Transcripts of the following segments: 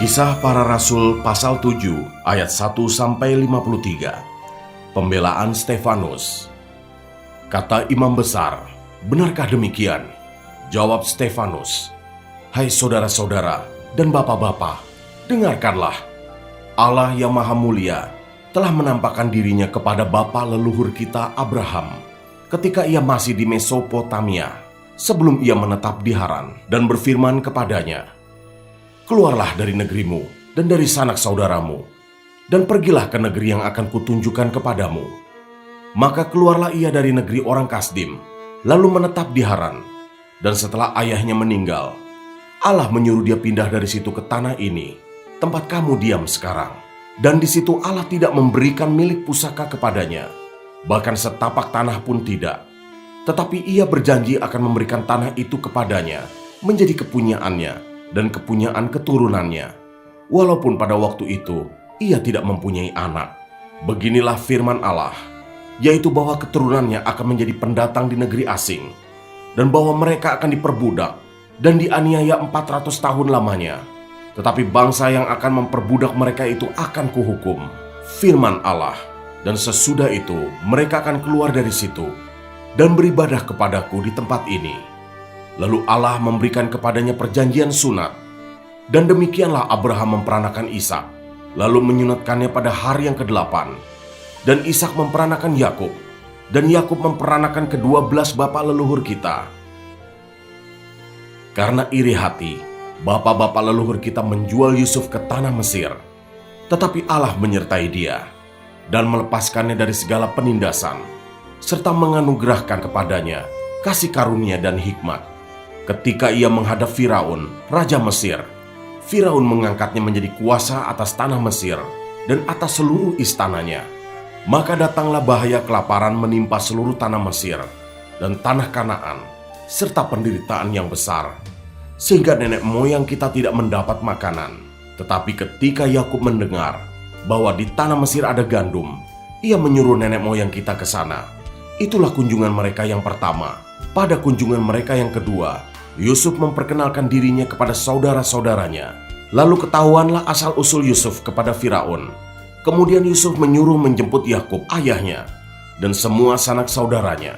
Kisah Para Rasul pasal 7 ayat 1-53. Pembelaan Stefanus. Kata imam besar, "Benarkah demikian?" Jawab Stefanus, "Hai saudara-saudara dan bapak-bapak, dengarkanlah. Allah yang Maha Mulia telah menampakkan dirinya kepada bapa leluhur kita Abraham ketika ia masih di Mesopotamia, sebelum ia menetap di Haran, dan berfirman kepadanya, 'Keluarlah dari negerimu dan dari sanak saudaramu, dan pergilah ke negeri yang akan kutunjukkan kepadamu.' Maka keluarlah ia dari negeri orang Kasdim, lalu menetap di Haran. Dan setelah ayahnya meninggal, Allah menyuruh dia pindah dari situ ke tanah ini, tempat kamu diam sekarang. Dan di situ Allah tidak memberikan milik pusaka kepadanya, bahkan setapak tanah pun tidak. Tetapi ia berjanji akan memberikan tanah itu kepadanya, menjadi kepunyaannya dan kepunyaan keturunannya, walaupun pada waktu itu ia tidak mempunyai anak. Beginilah firman Allah, yaitu bahwa keturunannya akan menjadi pendatang di negeri asing, dan bahwa mereka akan diperbudak dan dianiaya 400 tahun lamanya. Tetapi bangsa yang akan memperbudak mereka itu akan kuhukum. Firman Allah. Dan sesudah itu mereka akan keluar dari situ dan beribadah kepadaku di tempat ini. Lalu Allah memberikan kepadanya perjanjian sunat. Dan demikianlah Abraham memperanakan Ishak, lalu menyunatkannya pada hari yang ke-8. Dan Ishak memperanakan Yakub, dan Yakub memperanakan ke-12 bapa leluhur kita. Karena iri hati, bapak-bapak leluhur kita menjual Yusuf ke tanah Mesir. Tetapi Allah menyertai dia dan melepaskannya dari segala penindasan, serta menganugerahkan kepadanya kasih karunia dan hikmat. Ketika ia menghadap Firaun, Raja Mesir, Firaun mengangkatnya menjadi kuasa atas tanah Mesir dan atas seluruh istananya. Maka datanglah bahaya kelaparan menimpa seluruh tanah Mesir dan tanah Kanaan, serta penderitaan yang besar, sehingga nenek moyang kita tidak mendapat makanan. Tetapi ketika Yakub mendengar bahwa di tanah Mesir ada gandum, ia menyuruh nenek moyang kita ke sana. Itulah kunjungan mereka yang pertama. Pada kunjungan mereka yang kedua, Yusuf memperkenalkan dirinya kepada saudara-saudaranya. Lalu ketahuanlah asal-usul Yusuf kepada Firaun. Kemudian Yusuf menyuruh menjemput Yakub ayahnya dan semua sanak saudaranya,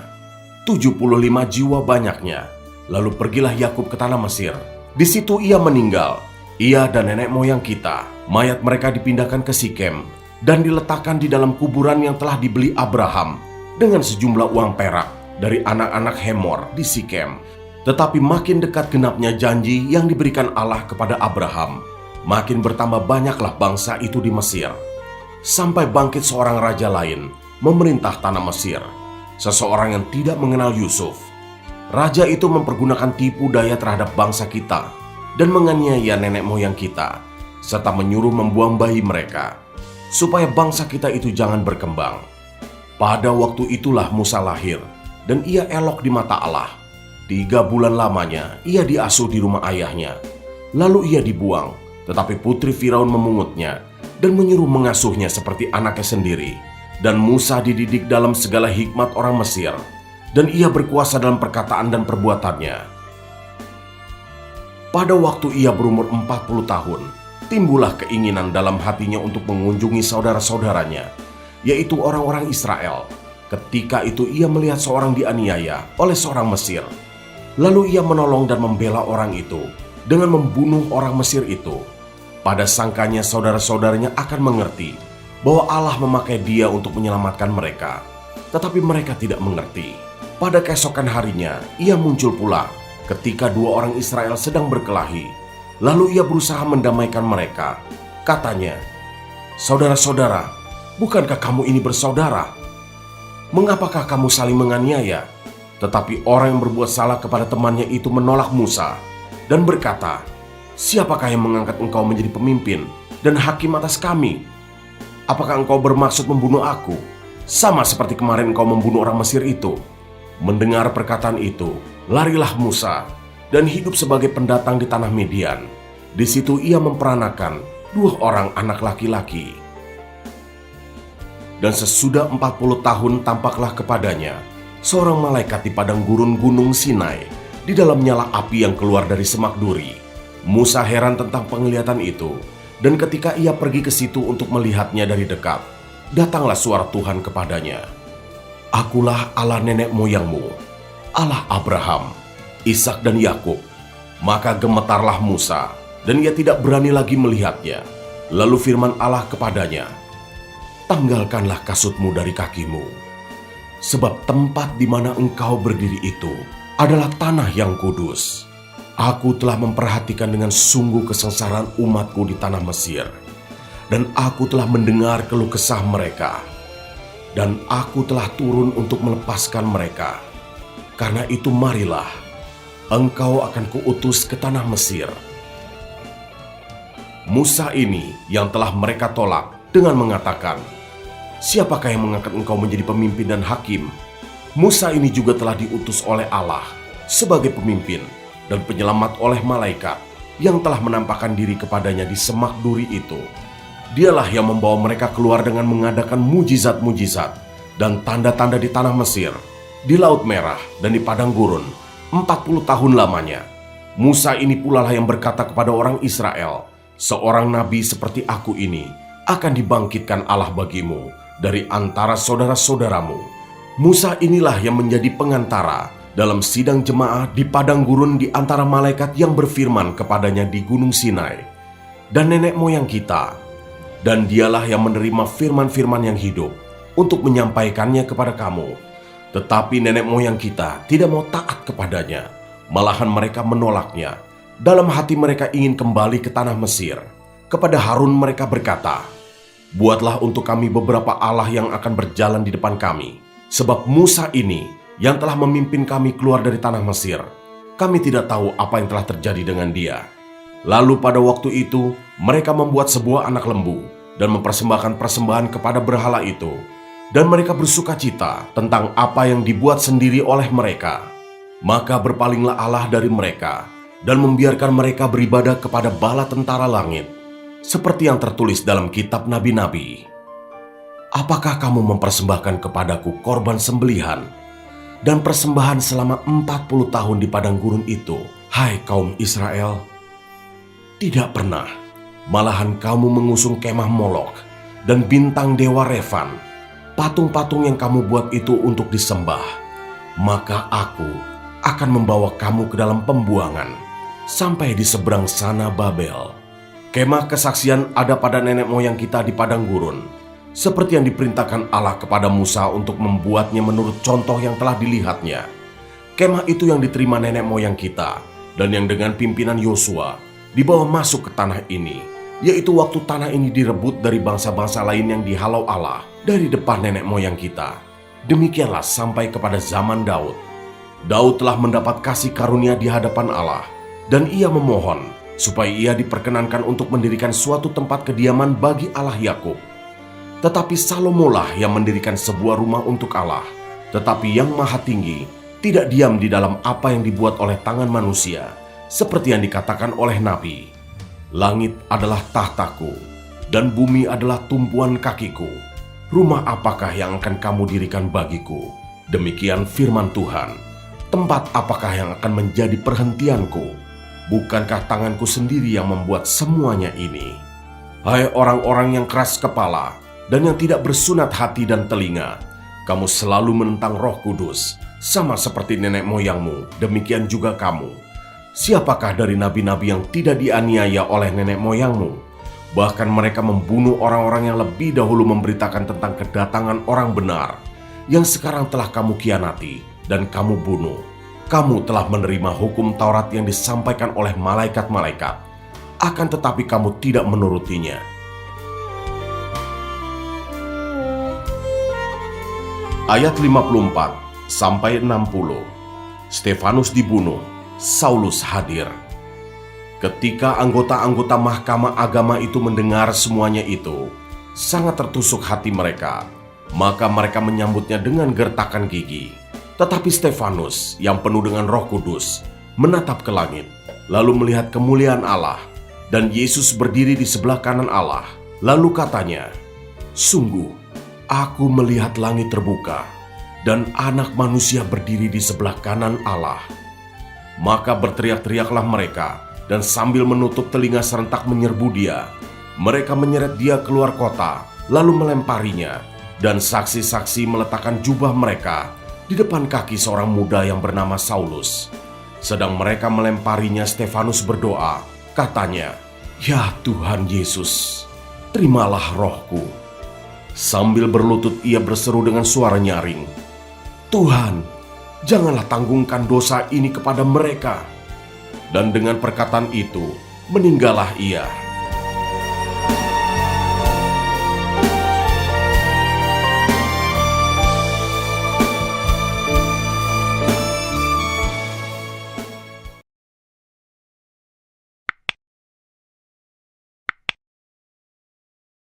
75 jiwa banyaknya. Lalu pergilah Yakub ke tanah Mesir. Di situ ia meninggal, ia dan nenek moyang kita. Mayat mereka dipindahkan ke Sikem dan diletakkan di dalam kuburan yang telah dibeli Abraham dengan sejumlah uang perak dari anak-anak Hemor di Sikem. Tetapi makin dekat genapnya janji yang diberikan Allah kepada Abraham, makin bertambah banyaklah bangsa itu di Mesir. Sampai bangkit seorang raja lain memerintah tanah Mesir, seseorang yang tidak mengenal Yusuf. Raja itu mempergunakan tipu daya terhadap bangsa kita dan menganiaya nenek moyang kita, serta menyuruh membuang bayi mereka, supaya bangsa kita itu jangan berkembang. Pada waktu itulah Musa lahir, dan ia elok di mata Allah. 3 bulan lamanya ia diasuh di rumah ayahnya. Lalu ia dibuang, tetapi putri Firaun memungutnya dan menyuruh mengasuhnya seperti anaknya sendiri. Dan Musa dididik dalam segala hikmat orang Mesir, dan ia berkuasa dalam perkataan dan perbuatannya. Pada waktu ia berumur 40 tahun, timbullah keinginan dalam hatinya untuk mengunjungi saudara-saudaranya, yaitu orang-orang Israel. Ketika itu ia melihat seorang dianiaya oleh seorang Mesir. Lalu ia menolong dan membela orang itu dengan membunuh orang Mesir itu. Pada sangkanya saudara-saudaranya akan mengerti bahwa Allah memakai dia untuk menyelamatkan mereka. Tetapi mereka tidak mengerti. Pada keesokan harinya, ia muncul pula ketika 2 orang Israel sedang berkelahi. Lalu ia berusaha mendamaikan mereka. Katanya, "Saudara-saudara, bukankah kamu ini bersaudara? Mengapakah kamu saling menganiaya?" Tetapi orang yang berbuat salah kepada temannya itu menolak Musa dan berkata, "Siapakah yang mengangkat engkau menjadi pemimpin dan hakim atas kami? Apakah engkau bermaksud membunuh aku, sama seperti kemarin engkau membunuh orang Mesir itu?" Mendengar perkataan itu, larilah Musa dan hidup sebagai pendatang di tanah Midian. Di situ ia memperanakan 2 orang anak laki-laki. Dan sesudah 40 tahun tampaklah kepadanya seorang malaikat di padang gurun gunung Sinai. Di dalam nyala api yang keluar dari semak duri. Musa heran tentang penglihatan itu Dan ketika ia pergi ke situ untuk melihatnya dari dekat, datanglah suara Tuhan kepadanya. Akulah Allah nenek moyangmu, Allah Abraham, Ishak dan Yakub. Maka gemetarlah Musa, dan ia tidak berani lagi melihatnya. Lalu firman Allah kepadanya, tanggalkanlah kasutmu dari kakimu, sebab tempat di mana engkau berdiri itu adalah tanah yang kudus. Aku telah memperhatikan dengan sungguh kesengsaraan umatku di tanah Mesir, dan aku telah mendengar keluh kesah mereka, dan aku telah turun untuk melepaskan mereka. Karena itu marilah, engkau akan kuutus ke tanah Mesir. Musa ini yang telah mereka tolak dengan mengatakan, siapakah yang mengangkat engkau menjadi pemimpin dan hakim? Musa ini juga telah diutus oleh Allah sebagai pemimpin dan penyelamat oleh malaikat yang telah menampakkan diri kepadanya di semak duri itu. Dialah yang membawa mereka keluar dengan mengadakan mujizat-mujizat dan tanda-tanda di tanah Mesir, di Laut Merah dan di padang gurun 40 tahun lamanya. Musa ini pula lah yang berkata kepada orang Israel, seorang nabi seperti aku ini akan dibangkitkan Allah bagimu dari antara saudara-saudaramu. Musa inilah yang menjadi pengantara dalam sidang jemaah di padang gurun di antara malaikat yang berfirman kepadanya di Gunung Sinai dan nenek moyang kita. Dan dialah yang menerima firman-firman yang hidup untuk menyampaikannya kepada kamu. Tetapi nenek moyang kita tidak mau taat kepadanya, malahan mereka menolaknya. Dalam hati mereka ingin kembali ke tanah Mesir. Kepada Harun mereka berkata, buatlah untuk kami beberapa Allah yang akan berjalan di depan kami, sebab Musa ini yang telah memimpin kami keluar dari tanah Mesir, kami tidak tahu apa yang telah terjadi dengan dia. Lalu pada waktu itu, mereka membuat sebuah anak lembu dan mempersembahkan persembahan kepada berhala itu. Dan mereka bersuka cita tentang apa yang dibuat sendiri oleh mereka. Maka berpalinglah Allah dari mereka dan membiarkan mereka beribadah kepada bala tentara langit, seperti yang tertulis dalam kitab nabi-nabi. Apakah kamu mempersembahkan kepadaku korban sembelihan dan persembahan selama 40 tahun di padang gurun itu, hai kaum Israel? Tidak pernah. Malahan kamu mengusung kemah Molok dan bintang dewa Refan, patung-patung yang kamu buat itu untuk disembah. Maka aku akan membawa kamu ke dalam pembuangan sampai di seberang sana Babel. Kemah kesaksian ada pada nenek moyang kita di padang gurun, seperti yang diperintahkan Allah kepada Musa untuk membuatnya menurut contoh yang telah dilihatnya. Kemah itu yang diterima nenek moyang kita, dan yang dengan pimpinan Yosua dibawa masuk ke tanah ini, yaitu waktu tanah ini direbut dari bangsa-bangsa lain yang dihalau Allah dari depan nenek moyang kita. Demikianlah sampai kepada zaman Daud. Daud telah mendapat kasih karunia di hadapan Allah, dan ia memohon supaya ia diperkenankan untuk mendirikan suatu tempat kediaman bagi Allah Yakub. Tetapi Salomolah yang mendirikan sebuah rumah untuk Allah. Tetapi yang Maha Tinggi tidak diam di dalam apa yang dibuat oleh tangan manusia, seperti yang dikatakan oleh Nabi. Langit adalah tahtaku, dan bumi adalah tumpuan kakiku. Rumah apakah yang akan kamu dirikan bagiku? Demikian firman Tuhan. Tempat apakah yang akan menjadi perhentianku? Bukankah tanganku sendiri yang membuat semuanya ini? Hai orang-orang yang keras kepala dan yang tidak bersunat hati dan telinga, kamu selalu menentang Roh Kudus, sama seperti nenek moyangmu, demikian juga kamu. Siapakah dari nabi-nabi yang tidak dianiaya oleh nenek moyangmu? Bahkan mereka membunuh orang-orang yang lebih dahulu memberitakan tentang kedatangan orang benar, yang sekarang telah kamu khianati dan kamu bunuh. Kamu telah menerima hukum Taurat yang disampaikan oleh malaikat-malaikat, akan tetapi kamu tidak menurutinya. Ayat 54 sampai 60. Stefanus dibunuh, Saulus hadir. Ketika anggota-anggota mahkamah agama itu mendengar semuanya itu, sangat tertusuk hati mereka. Maka mereka menyambutnya dengan gertakan gigi. Tetapi Stefanus yang penuh dengan Roh Kudus menatap ke langit, lalu melihat kemuliaan Allah dan Yesus berdiri di sebelah kanan Allah. Lalu katanya, sungguh, aku melihat langit terbuka dan Anak Manusia berdiri di sebelah kanan Allah. Maka berteriak-teriaklah mereka dan sambil menutup telinga serentak menyerbu dia. Mereka menyeret dia keluar kota, lalu melemparinya, dan saksi-saksi meletakkan jubah mereka di depan kaki seorang muda yang bernama Saulus. Sedang mereka melemparinya, Stefanus berdoa, katanya, "Ya Tuhan Yesus, terimalah rohku." Sambil berlutut ia berseru dengan suara nyaring, "Tuhan, janganlah tanggungkan dosa ini kepada mereka." Dan dengan perkataan itu, meninggallah ia.